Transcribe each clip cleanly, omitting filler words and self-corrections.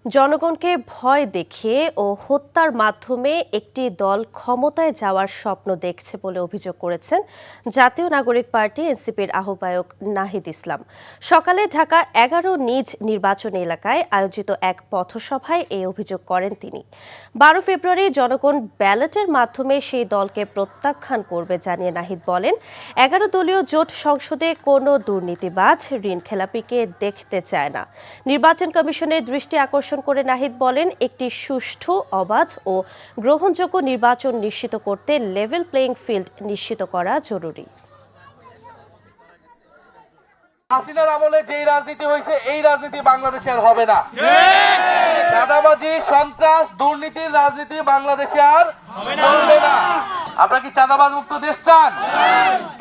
জনগণকে ভয় দেখিয়ে ও হত্যার মাধ্যমে একটি দল ক্ষমতায় যাওয়ার স্বপ্ন দেখছে বলে অভিযোগ করেছেন জাতীয় নাগরিক পার্টি এনসিপির আহ্বায়ক নাহিদ ইসলাম। সকালে ঢাকা ১১ নিজ নির্বাচনী এলাকায় আয়োজিত এক পথসভায় এই অভিযোগ করেন তিনি। ১২ ফেব্রুয়ারি জনগণ ব্যালটের মাধ্যমে সেই দলকে প্রত্যাখ্যান করবে জানিয়ে নাহিদ বলেন, ১১ দলীয় জোট সংসদে কোনো দুর্নীতিবাজ ঋণখেলাপিকে দেখতে চায় না। নির্বাচন কমিশনের দৃষ্টি আকর্ষণ করে নাহিদ বলেন, একটি সুষ্ঠু, অবাধ ও গ্রহণযোগ্য নির্বাচন নিশ্চিত করতে লেভেল প্লেইং ফিল্ড নিশ্চিত করা জরুরি। হাসিনার আমলে যেই রাজনীতি হয়েছে এই রাজনীতি বাংলাদেশে আর হবে না। চাঁদাবাজি, সন্ত্রাস, দুর্নীতির রাজনীতি বাংলাদেশে আর চলবে না। আপনারা কি চাঁদাবাজ মুক্ত দেশ চান?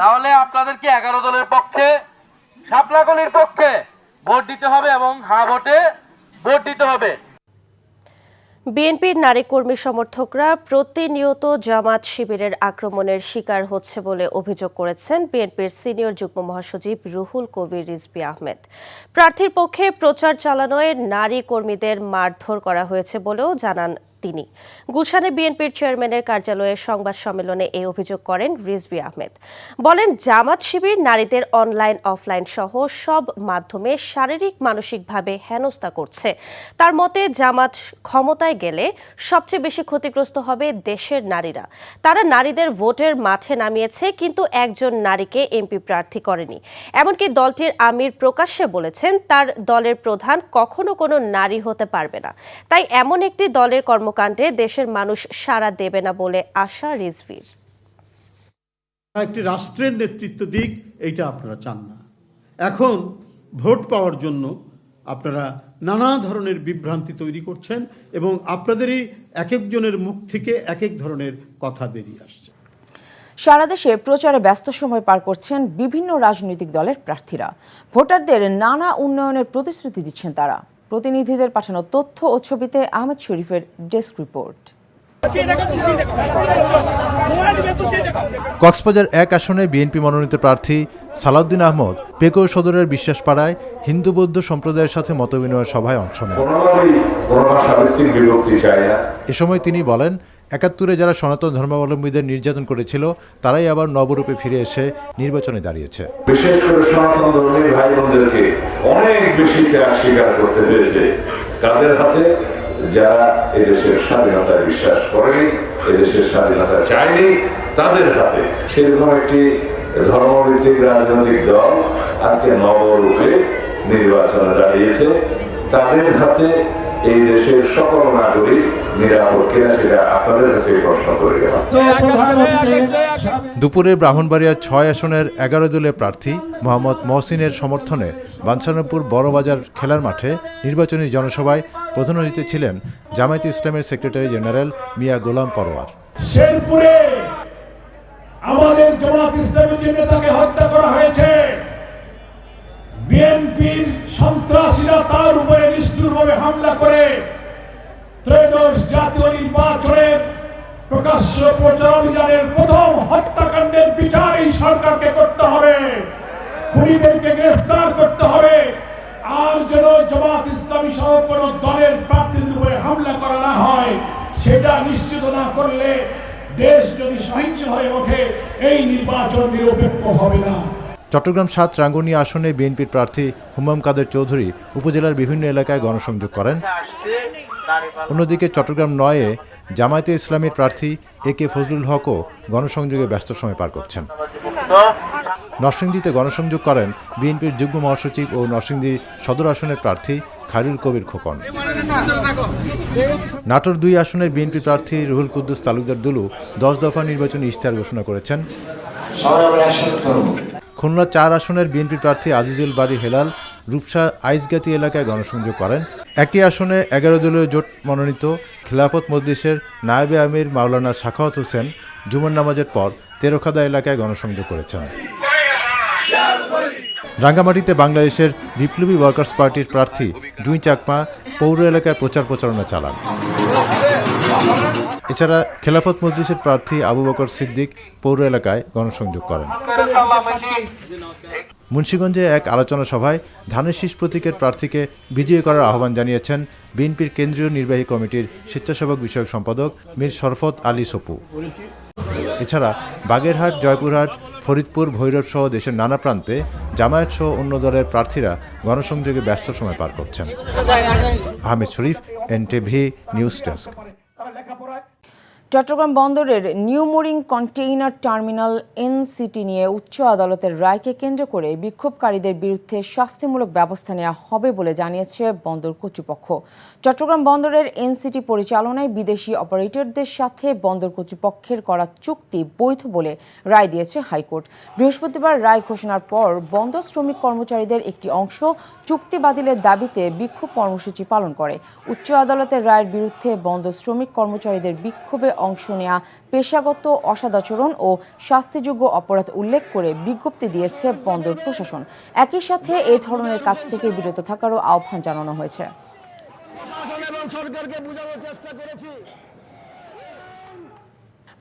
তাহলে আপনাদেরকে ১১ দলের পক্ষে, শাপলাকলির পক্ষে ভোট দিতে হবে এবং হ্যাঁ ভোটে ভোট দিতে হবে। বিএনপির নারী কর্মী সমর্থকরা প্রতিনিয়ত জামাত শিবিরের আক্রমণের শিকার হচ্ছে বলে অভিযোগ করেছেন বিএনপির সিনিয়র যুগ্ম মহাসচিব রুহুল কবির রিজভী আহমেদ। প্রার্থীর পক্ষে প্রচার চালানোয় নারী কর্মীদের মারধর করা হয়েছে বলেও জানান তিনি। গুলশানে বিএনপির চেয়ারম্যানের কার্যালয়ে সংবাদ সম্মেলনে এই অভিযোগ করেন রিজভী আহমেদ। বলেন, জামাত শিবির নারীদের অনলাইন, অফলাইন সহ সব মাধ্যমে শারীরিক, মানসিকভাবে হেনস্থা করছে। তার মতে, জামাত ক্ষমতায় গেলে সবচেয়ে বেশি ক্ষতিগ্রস্ত হবে দেশের নারীরা। তারা নারীদের ভোটের মাঠে নামিয়েছে, কিন্তু একজন নারীকে এমপি প্রার্থী করেনি। এমনকি দলটির আমির প্রকাশ্যে বলেছেন, তার দলের প্রধান কখনো কোনো নারী হতে পারবে না। তাই এমন একটি দলের কর্মকাণ্ডে দেশের মানুষ সাড়া দেবে না বলে আশা রিজভীর। একটি রাষ্ট্রের নেতৃত্ব দিক, এইটা আপনারা চান না। এখন ভোট পাওয়ার জন্য আপনারা নানা ধরনের বিভ্রান্তি তৈরি করছেন এবং আপনাদেরই এক একজনের মুখ থেকে এক এক ধরনের কথা বেরিয়ে আসছে। সারা দেশে প্রচারে ব্যস্ত সময় পার করছেন বিভিন্ন রাজনৈতিক দলের প্রার্থীরা। ভোটারদের নানা উন্নয়নের প্রতিশ্রুতি দিচ্ছেন তারা। প্রতিনিধিদের পাঠানো তথ্য ও ছবিতে আহমেদ শরীফের ডেস্ক রিপোর্ট। কক্সবাজার ১ আসনে বিএনপি মনোনীত প্রার্থী সালাউদ্দিন আহমদ পেকো সদরের বিশ্বাসপাড়ায় হিন্দু বৌদ্ধ সম্প্রদায়ের সাথে মতবিনিময় সভায় অংশ নেন। এ সময় তিনি বলেন, ৭১-এ যারা সনাতন ধর্মাবলম্বীদের নির্যাতন করেছিল তারাই আবার নবরূপে ফিরে এসে নির্বাচনে দাঁড়িয়েছে। বিশেষ করে সনাতন ধর্মী ভাই বোনদেরকে অনেক বেশি ত্যাগ স্বীকার করতে হয়েছে। কাদের হাতে? যারা এদেশের স্বাধীনতায় বিশ্বাস করেনি, এদেশের স্বাধীনতা চায়নি, তাদের হাতে। সেরকম একটি ধর্মভিত্তিক রাজনৈতিক দল আজকে নবরূপে নির্বাচনে দাঁড়িয়েছে। তাদের হাতে এই দেশের সকল নাগরিক নিরাপদ কিনা সেটা আপনাদের কাছে প্রশ্ন করে গেলাম। দুপুরে ব্রাহ্মণবাড়িয়া ৬ আসনের ১১ দলীয় প্রার্থী মোহাম্মদ মহসিনের সমর্থনে বাঞ্ছারামপুর বড়বাজার খেলার মাঠে নির্বাচনী জনসভায় প্রধান অতিথি ছিলেন জামায়াতে ইসলামের সেক্রেটারি জেনারেল মিয়া গোলাম পরোয়ার। শেরপুরে আমাদের জামায়াত ইসলামী যে নেতাকে হত্যা করা হয়েছে, বিএনপির সন্ত্রাসীরা তার উপরে নিষ্ঠুরভাবে হামলা করে ত্রয়োদশ জাতীয় নির্বাচনে প্রকাশ্য প্রচার অভিযানের প্রথম হত্যাকাণ্ডের বিচার এই সরকারকে করতে হবে, খুনিদেরকে গ্রেফতার করতে হবে। আর যেন জামায়াত ইসলামী সহ কোন দলের প্রার্থীদের উপরে হামলা করা না হয়, সেটা নিশ্চিত না করলে দেশ যদি সহিংস হয়ে ওঠে, এই নির্বাচন নিরপেক্ষ হবে না। চট্টগ্রাম ৭ রাঙ্গুনিয়া আসনে বিএনপির প্রার্থী হুমায়ুন কাদের চৌধুরী উপজেলার বিভিন্ন এলাকায় গণসংযোগ করেন। অন্যদিকে চট্টগ্রাম ৯-এ জামায়াতে ইসলামীর প্রার্থী একে ফজলুল হকও গণসংযোগে ব্যস্ত সময় পার করছেন। নরসিংদীতে গণসংযোগ করেন বিএনপির যুগ্ম মহাসচিব ও নরসিংদী সদর আসনের প্রার্থী খায়রুল কবির খোকন। নাটোর ২ আসনের বিএনপি প্রার্থী রুহুল কুদ্দুস তালুকদার দুলু ১০ দফা নির্বাচনী ইশতেহার ঘোষণা করেছেন। খুলনা ৪ আসনের বিএনপি প্রার্থী আজিজুল বারী হেলাল রূপসা আইসগাতি এলাকায় গণসংযোগ করেন। একই আসনে ১১ দলীয় জোট মনোনীত খিলাফত মজলিসের নায়েবে আমির মাওলানা সাখাওয়াত হোসেন জুমার নামাজের পর তেরোখাদা এলাকায় গণসংযোগ করেছেন। রাঙ্গামাটিতে বাংলাদেশের বিপ্লবী ওয়ার্কার্স পার্টির প্রার্থী দুই চাকমা পৌর এলাকায় প্রচারণা চালান। এছাড়া খেলাফত মজলিসের প্রার্থী আবু বকর সিদ্দিক পৌর এলাকায় গণসংযোগ করেন। মুন্সিগঞ্জে এক আলোচনা সভায় ধানের শীষ প্রতীকের প্রার্থীকে বিজয়ী করার আহ্বান জানিয়েছেন বিএনপির কেন্দ্রীয় নির্বাহী কমিটির স্বেচ্ছাসেবক বিষয়ক সম্পাদক মীর শরফত আলী সপু। এছাড়া বাগেরহাট, জয়পুরহাট, ফরিদপুর, ভৈরব সহ দেশের নানা প্রান্তে জামায়াত সহ অন্য দলের প্রার্থীরা গণসংযোগে ব্যস্ত সময় পার করছেন। আহমেদ শরীফ, এনটিভি নিউজ ডেস্ক। চট্টগ্রাম বন্দরের new mooring container terminal NCT নিয়ে উচ্চ আদালতের রায়কে কেন্দ্র করে বিক্ষোভকারীদের বিরুদ্ধে শাস্তিমূলক ব্যবস্থা নেওয়া হবে বলে জানিয়েছে বন্দর কর্তৃপক্ষ। চট্টগ্রাম বন্দরের এনসিটি পরিচালনায় বিদেশি অপারেটরদের সাথে বন্দর কর্তৃপক্ষের করা চুক্তি বৈধ বলে রায় দিয়েছে হাইকোর্ট। বৃহস্পতিবার রায় ঘোষণার পর বন্দর শ্রমিক কর্মচারীদের একটি অংশ চুক্তি বাতিলের দাবিতে বিক্ষোভ কর্মসূচি পালন করে। উচ্চ আদালতের রায়ের বিরুদ্ধে বন্দর শ্রমিক কর্মচারীদের বিক্ষোভে অংশ নেওয়া পেশাগত অসদাচরণ ও শাস্তিযোগ্য অপরাধ উল্লেখ করে বিজ্ঞপ্তি দিয়েছে বন্দর প্রশাসন। একই সাথে এই ধরনের কাজ থেকে বিরত থাকারও আহ্বান জানানো হয়েছে।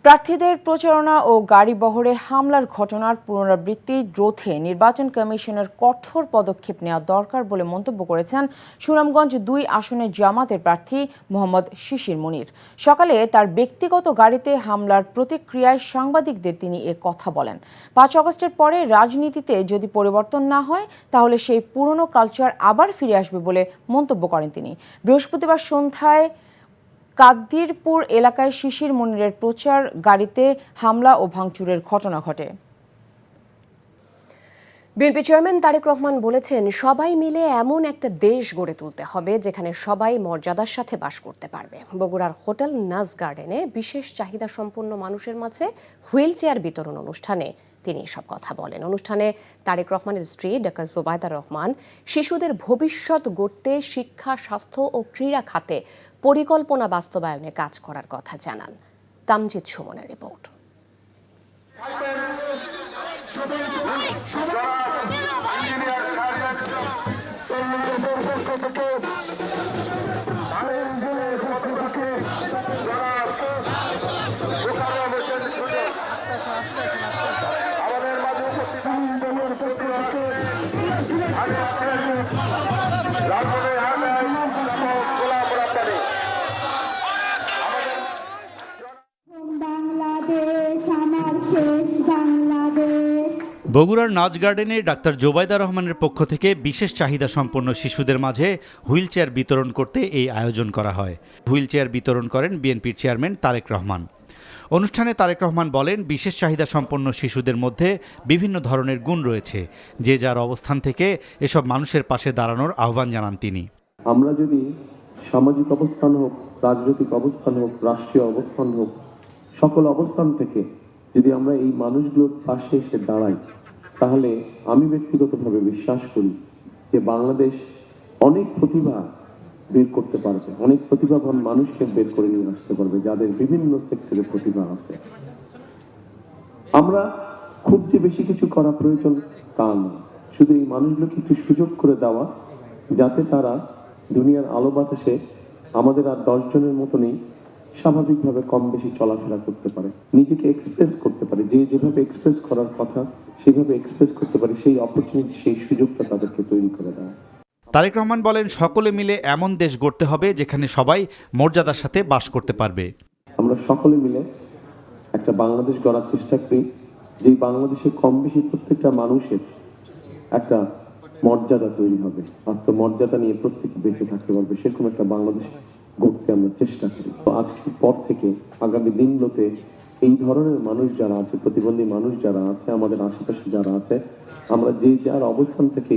প্রার্থীদের প্রচারণা ও গাড়ি বহরে হামলার ঘটনার পুনরাবৃত্তি রোধে নির্বাচন কমিশনের কঠোর পদক্ষেপ নেওয়া দরকার বলে মন্তব্য করেছেন সুনামগঞ্জ ২ আসনের জামাতের প্রার্থী মোহাম্মদ শিশির মুনির। সকালে তার ব্যক্তিগত গাড়িতে হামলার প্রতিক্রিয়ায় সাংবাদিকদের তিনি এ কথা বলেন। ৫ আগস্টের পরে রাজনীতিতে যদি পরিবর্তন না হয় তাহলে সেই পুরনো কালচার আবার ফিরে আসবে বলে মন্তব্য করেন তিনি। বৃহস্পতিবার সন্ধ্যায় কাদ্দিরপুর এলাকায় শিশির মুনিরের প্রচার গাড়িতে হামলা ও ভাঙচুরের ঘটনা ঘটে। বিএনপি চেয়ারম্যান তারেক রহমান বলেছেন, সবাই মিলে এমন একটা দেশ গড়ে তুলতে হবে যেখানে সবাই মর্যাদার সাথে বাস করতে পারবে। বগুড়ার হোটেল নাজ গার্ডেনে বিশেষ চাহিদা সম্পন্ন মানুষের মাঝে হুইল চেয়ার বিতরণ অনুষ্ঠানে তিনি এসব কথা বলেন। অনুষ্ঠানে তারেক রহমানের স্ত্রী ডক্টর জোবায়দা রহমান শিশুদের ভবিষ্যৎ গড়তে শিক্ষা, স্বাস্থ্য ও ক্রীড়া খাতে পরিকল্পনা বাস্তবায়নে কাজ করার কথা জানান। তামজিদ সুমনের রিপোর্ট। বগুড়ার নাজ গার্ডেনে ডাক্তার জোবায়দা রহমানের পক্ষ থেকে বিশেষ চাহিদা সম্পন্ন শিশুদের মাঝে হুইল চেয়ার বিতরণ করতে এই আয়োজন করা হয়। হুইল চেয়ার বিতরণ করেন বিএনপির চেয়ারম্যান তারেক রহমান। অনুষ্ঠানে তারেক রহমান বলেন, বিশেষ চাহিদা সম্পন্ন শিশুদের মধ্যে বিভিন্ন ধরনের গুণ রয়েছে। যে যার অবস্থান থেকে এসব মানুষের পাশে দাঁড়ানোর আহ্বান জানান তিনি। আমরা যদি সামাজিক অবস্থান হোক, রাজনৈতিক অবস্থান হোক, রাষ্ট্রীয় অবস্থান হোক, সকল অবস্থান থেকে যদি আমরা এই মানুষগুলোর পাশে এসে দাঁড়াই, তাহলে আমি ব্যক্তিগতভাবে বিশ্বাস করি যে বাংলাদেশ অনেক প্রতিভা বের করতে পারবে, অনেক প্রতিভাবান মানুষকে বের করে নিয়ে আসতে পারবে যাদের বিভিন্ন সেক্টরে প্রতিভা আছে। আমরা খুব যে বেশি কিছু করা প্রয়োজন তা না, শুধু এই মানুষগুলোকে একটু সুযোগ করে দেওয়া যাতে তারা দুনিয়ার আলো বাতাসে আমাদের আর 10 জনের মতনই স্বাভাবিকভাবে কম বেশি চলাফেরা করতে পারে, নিজেকে এক্সপ্রেস করতে পারে, যে যেভাবে এক্সপ্রেস করার কথা সেভাবে এক্সপ্রেস করতে পারে, সেই অপরচুনিটি, সেই সুযোগটা তাদেরকে তৈরি করে দেয়। তারেক রহমান বলেন, সকলে মিলে এমন দেশ গড়তে হবে যেখানে সবাই মর্যাদার সাথে বাস করতে পারবে। আমরা সকলে মিলে একটা বাংলাদেশ গড়ার চেষ্টা করি, যে বাংলাদেশে কম বেশি প্রত্যেকটা মানুষের একটা মর্যাদা তৈরি হবে, আত্মমর্যাদা নিয়ে প্রত্যেকে বেঁচে থাকতে পারবে, সেরকম একটা বাংলাদেশ গড়তে আমরা চেষ্টা করি। তো আজকের পর থেকে আগামী দিনগুলোতে এই ধরনের মানুষ যারা আছে, প্রতিবন্ধী মানুষ যারা আছে, আমাদের আশেপাশে যারা আছে, আমরা যে যার অবস্থান থেকে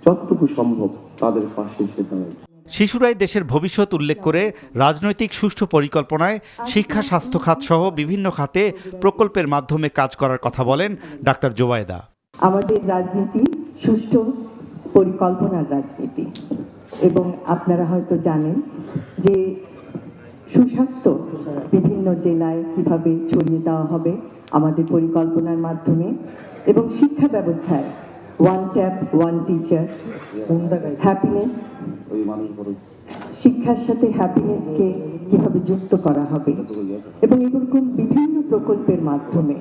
যতটুকু সম্ভব তাদের পাশে এসে দাঁড়াই। শিশুরাই দেশের ভবিষ্যৎ উল্লেখ করে রাজনৈতিক সুষ্ঠু পরিকল্পনায় শিক্ষা, স্বাস্থ্য খাত সহ বিভিন্ন খাতে প্রকল্পের মাধ্যমে কাজ করার কথা বলেন ডাক্তার জোবায়দা। আমাদের রাজনীতি সুষ্ঠু পরিকল্পনার রাজনীতি, এবং আপনারা হয়তো জানেন যে সুস্বাস্থ্য বিভিন্ন জেলায় কিভাবে ছড়িয়ে দেওয়া হবে আমাদের পরিকল্পনার মাধ্যমে, এবং শিক্ষা ব্যবস্থায় one tap one teacher, happiness, শিক্ষার সাথে হ্যাপিনেসকে কিভাবে যুক্ত করা হবে, এবং এরকম বিভিন্ন প্রকল্পের মাধ্যমে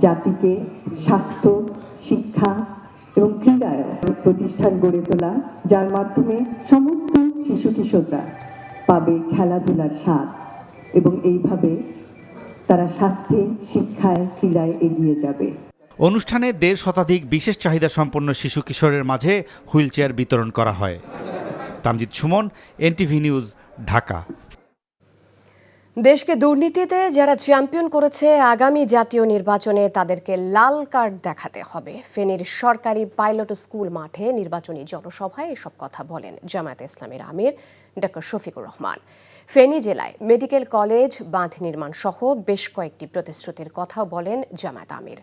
জাতিকে স্বাস্থ্য, শিক্ষা এবং ক্রীড়ায় প্রতিষ্ঠান গড়ে তোলা, যার মাধ্যমে সমস্ত শিশু কিশোররা পাবে খেলাধুলার স্বাদ এবং এইভাবে তারা স্বাস্থ্যে, শিক্ষায়, ক্রীড়ায় এগিয়ে যাবে। অনুষ্ঠানে 1.5 শতাধিক বিশেষ চাহিদা সম্পন্ন শিশু কিশোরের মাঝে হুইল চেয়ার বিতরণ করা হয়। Tamjid Suman, NTV news, Dhaka. দেশকে দুর্নীতিতে যারা চ্যাম্পিয়ন করেছে, আগামী জাতীয় নির্বাচনে তাদেরকে লাল কার্ড দেখাতে হবে। ফেনীর সরকারি পাইলট স্কুল মাঠে নির্বাচনী জনসভায় এসব কথা বলেন জামায়াতে ইসলামীর আমির ডক্টর শফিকুর রহমান। ফেনী জেলায় মেডিকেল কলেজ, বাঁধ নির্মাণ সহ বেশ কয়েকটি প্রতিশ্রুতির কথাও বলেন জামায়াত আমির।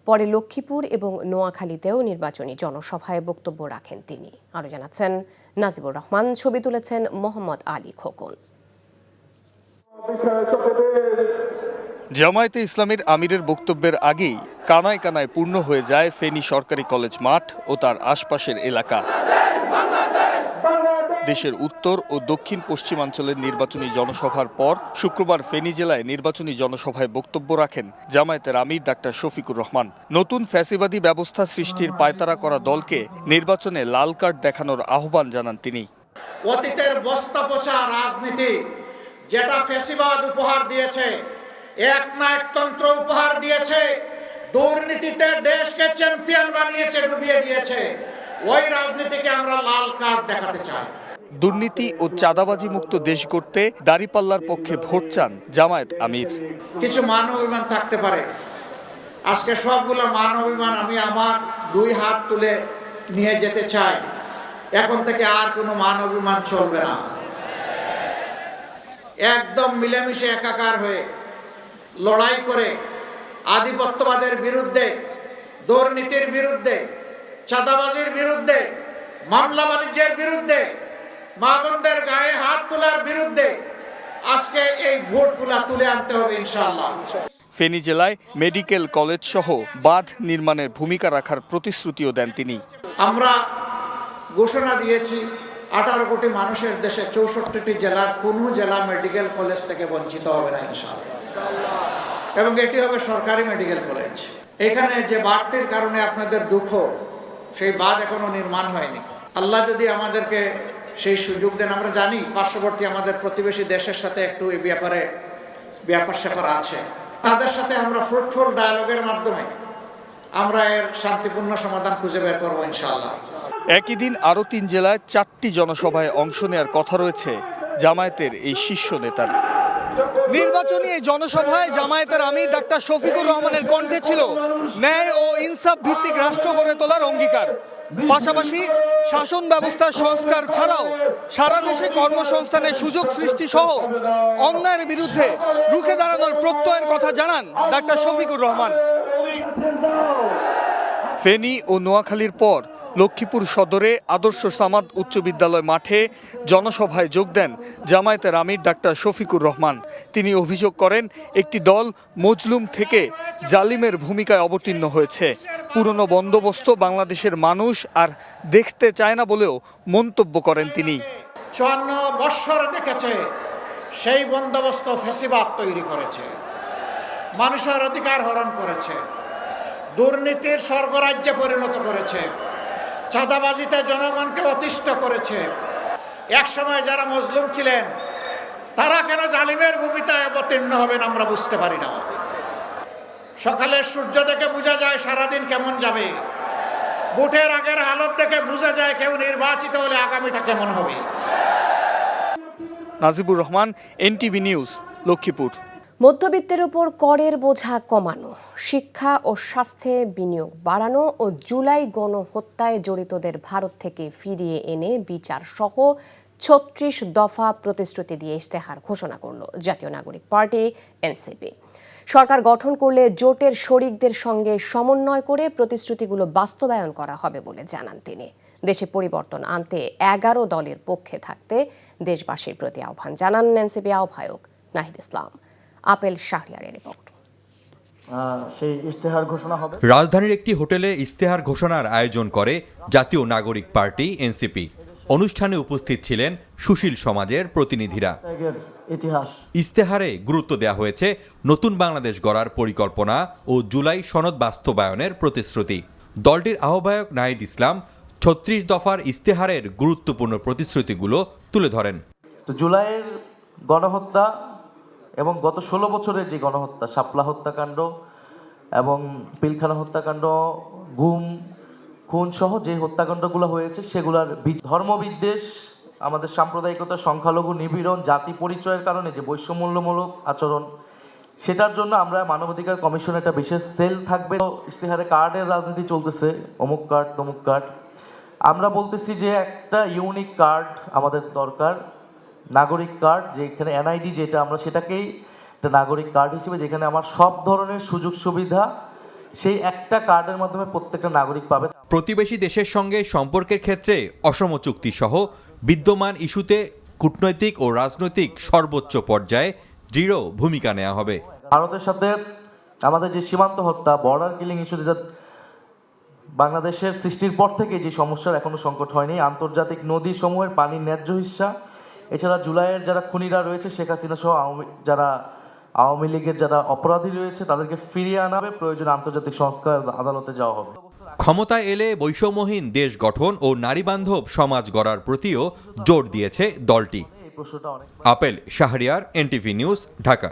পরে লক্ষ্মীপুর এবং নোয়াখালীতেও নির্বাচনী জনসভায় বক্তব্য রাখেন তিনি। আরও জানাচ্ছেন নাজিবুর রহমান, ছবি তুলেছেন মোহাম্মদ আলী খোকন। জামায়াতে ইসলামীর আমিরের বক্তব্যের আগেই কানায় কানায় পূর্ণ হয়ে যায় ফেনী সরকারি কলেজ মাঠ ও তার আশপাশের এলাকা। দেশের উত্তর ও দক্ষিণ পশ্চিমাঞ্চলের নির্বাচনী জনসভার পর শুক্রবার ফেনী জেলায় নির্বাচনী জনসভায় বক্তব্য রাখেন জামায়াতের আমির ডাক্তার শফিকুর রহমান। নতুন ফ্যাসিবাদী ব্যবস্থা সৃষ্টির পায়তারা করা দলকে নির্বাচনে লাল কার্ড দেখানোর আহ্বান জানান তিনি। অতীতের বস্তা পচা রাজনীতি যেটা ফ্যাসিবাদ উপহার দিয়েছে, একনায়কতন্ত্র উপহার দিয়েছে, দুর্নীতিতে দেশকে চ্যাম্পিয়ন বানিয়েছে, ডুবিয়ে দিয়েছে, ওই রাজনীতিকে আমরা লাল কার্ড দেখাতে চাই। দুর্নীতি ও চাঁদাবাজি মুক্ত দেশ গড়তে দাঁড়িপাল্লার পক্ষে ভোট চান জামায়াত আমির। কিছু মান অভিমান থাকতে পারে, আজকে সবগুলো মান অভিমান আমি আমার 2 হাত তুলে নিয়ে যেতে চাই। এখন থেকে আর কোনো মান অভিমান চলবে না। একদম মিলেমিশে একাকার হয়ে লড়াই করে আধিপত্যবাদের বিরুদ্ধে, দুর্নীতির বিরুদ্ধে, চাঁদাবাজির বিরুদ্ধে, মামলা বাণিজ্যের বিরুদ্ধে, মা বোনদের গায়ে হাত তোলার বিরুদ্ধে আজকে এই ভোটগুলা তুলে আনতে হবে ইনশাআল্লাহ। ফেনী জেলায় মেডিকেল কলেজ সহ বাঁধ নির্মাণের ভূমিকা রাখার প্রতিশ্রুতিও দেন তিনি। আমরা ঘোষণা দিয়েছি 18 কোটি মানুষের দেশে 64টি জেলার কোনো জেলা মেডিকেল কলেজ থেকে বঞ্চিত হবে না ইনশাআল্লাহ, এবং এটি হবে সরকারি মেডিকেল কলেজ। এখানে যে বাঁধটির কারণে আপনাদের দুঃখ, সেই বাঁধ এখনো নির্মাণ হয়নি। আল্লাহ যদি আমাদেরকে সেই সুযোগ দেন, আমরা জানি পার্শ্ববর্তী আমাদের প্রতিবেশী দেশের সাথে একটু এই ব্যাপারে ব্যাপার স্যাপার আছে, তাদের সাথে আমরা ফ্রুটফুল ডায়ালগের মাধ্যমে আমরা এর শান্তিপূর্ণ সমাধান খুঁজে বের করবো ইনশাআল্লাহ। একই দিন আরও 3 জেলায় 4টি জনসভায় অংশ নেওয়ার কথা রয়েছে জামায়াতের এই শীর্ষ নেতার। নির্বাচনী এই জনসভায় জামায়াতের আমির ডাক্তার শফিকুর রহমানের কণ্ঠে ছিল ন্যায় ও ইনসাফ ভিত্তিক রাষ্ট্র গড়ে তোলার অঙ্গীকার। পাশাপাশি শাসন ব্যবস্থার সংস্কার ছাড়াও সারা দেশে কর্মসংস্থানের সুযোগ সৃষ্টি সহ অন্যায়ের বিরুদ্ধে রুখে দাঁড়ানোর প্রত্যয়ের কথা জানান ডাক্তার শফিকুর রহমান। ফেনী ও নোয়াখালীর পর লক্ষ্মীপুর সদরে আদর্শ সামাদ উচ্চ বিদ্যালয় মাঠে জনসভায় যোগ দেন জামায়াতের আমির ডাক্তার শফিকুর রহমান। তিনি অভিযোগ করেন একটি দল মজলুম থেকে জালিমের ভূমিকায় অবতীর্ণ হয়েছে। পুরনো বন্দোবস্ত বাংলাদেশের মানুষ আর দেখতে চায় না বলেও মন্তব্য করেন তিনি। 54 বৎসর দেখেছে সেই বন্দোবস্ত ফ্যাসিবাদ তৈরি করেছে, মানুষের অধিকার হরণ করেছে, দুর্নীতির স্বর্গরাজ্যে পরিণত করেছে, চাঁদাবাজিতে জনগণকে অতিষ্ঠ করেছে। একসময় যারা মজলুম ছিলেন তারা কেন জালিমের ভূমিকায় অবতীর্ণ হবেন আমরা বুঝতে পারি না। সকালের সূর্য দেখে বোঝা যায় সারাদিন কেমন যাবে, ভোটের আগের হালত দেখে বোঝা যায় কেউ নির্বাচিত হলে আগামীটা কেমন হবে। Najibur Rahman, NTV news, Lakshmipur. মধ্যবিত্তের উপর করের বোঝা কমানো, শিক্ষা ও স্বাস্থ্যে বিনিয়োগ বাড়ানো ও জুলাই গণহত্যায় জড়িতদের ভারত থেকে ফিরিয়ে এনে বিচার সহ 36 দফা প্রতিশ্রুতি দিয়ে ইশতেহার ঘোষণা করল জাতীয় নাগরিক পার্টি এনসিপি। সরকার গঠন করলে জোটের শরিকদের সঙ্গে সমন্বয় করে প্রতিশ্রুতিগুলো বাস্তবায়ন করা হবে বলে জানান তিনি। দেশে পরিবর্তন আনতে 11 দলের পক্ষে থাকতে দেশবাসীর প্রতি আহ্বান জানান এনসিপি আহ্বায়ক নাহিদ ইসলাম। আপেল শাহরিয়ারের রিপোর্ট। রাজধানীর একটি হোটেলে ইশতেহার ঘোষণার আয়োজন করে জাতীয় নাগরিক পার্টি এনসিপি। অনুষ্ঠানে উপস্থিত ছিলেন সুশীল সমাজের প্রতিনিধিরা। ইশতেহারে গুরুত্ব দেওয়া হয়েছে নতুন বাংলাদেশ গড়ার পরিকল্পনা ও জুলাই সনদ বাস্তবায়নের প্রতিশ্রুতি। দলটির আহ্বায়ক নাহিদ ইসলাম ৩৬ দফার ইস্তেহারের গুরুত্বপূর্ণ প্রতিশ্রুতিগুলো তুলে ধরেন। তো জুলাইয়ের গণহত্যা এবং গত ১৬ বছরের যে গণহত্যা, শাপলা হত্যাকাণ্ড এবং পিলখানা হত্যাকাণ্ড, গুম খুন সহ যে হত্যাকাণ্ডগুলো হয়েছে সেগুলোর ধর্মবিদ্বেষ, আমাদের সাম্প্রদায়িকতা, সংখ্যালঘু নিপীড়ন, জাতি পরিচয়ের কারণে যে বৈষম্যমূলক আচরণ, সেটার জন্য আমরা মানবাধিকার কমিশনে একটা বিশেষ সেল থাকবে। ইশতেহারে কার্ডের রাজনীতি চলতেছে, অমুক কার্ড তমুক কার্ড। আমরা বলতেছি যে একটা ইউনিক কার্ড আমাদের দরকার, নাগরিক কার্ড, যেখানে এনআইডি যেটা, আমরা সেটাকেই একটা নাগরিক কার্ড হিসেবে, যেখানে আমার সব ধরনের সুযোগ সুবিধা সেই একটা কার্ডের মাধ্যমে প্রত্যেকটা নাগরিক পাবে। প্রতিবেশী দেশের সঙ্গে সম্পর্কের ক্ষেত্রে অসম চুক্তি সহ বিদ্যমান ইস্যুতে কূটনৈতিক ও রাজনৈতিক সর্বোচ্চ পর্যায়ে দৃঢ় ভূমিকা নেওয়া হবে। ভারতের সাথে আমাদের যে সীমান্ত হত্যা, বর্ডার কিলিং ইস্যুতে যা বাংলাদেশের সৃষ্টির পর থেকে যে সমস্যার এখনো সংকট হয়নি, আন্তর্জাতিক নদী সমূহের পানির ন্যায্য হিস্সা, এছাড়া জুলাইয়ের যারা খুনিরা রয়েছে, শেখ হাসিনা সহ যারা আওয়ামী লীগের যারা অপরাধী রয়েছে তাদেরকে ফিরিয়ে আনা হবে, প্রয়োজনে আন্তর্জাতিক সংস্কার আদালতে যাওয়া হবে। ক্ষমতায় এলে বৈষম্যহীন দেশ গঠন ও নারীবান্ধব সমাজ গড়ার প্রতিও জোর দিয়েছে দলটি। এই প্রশ্নটা অনেক apple Shahriar, NTV news, Dhaka.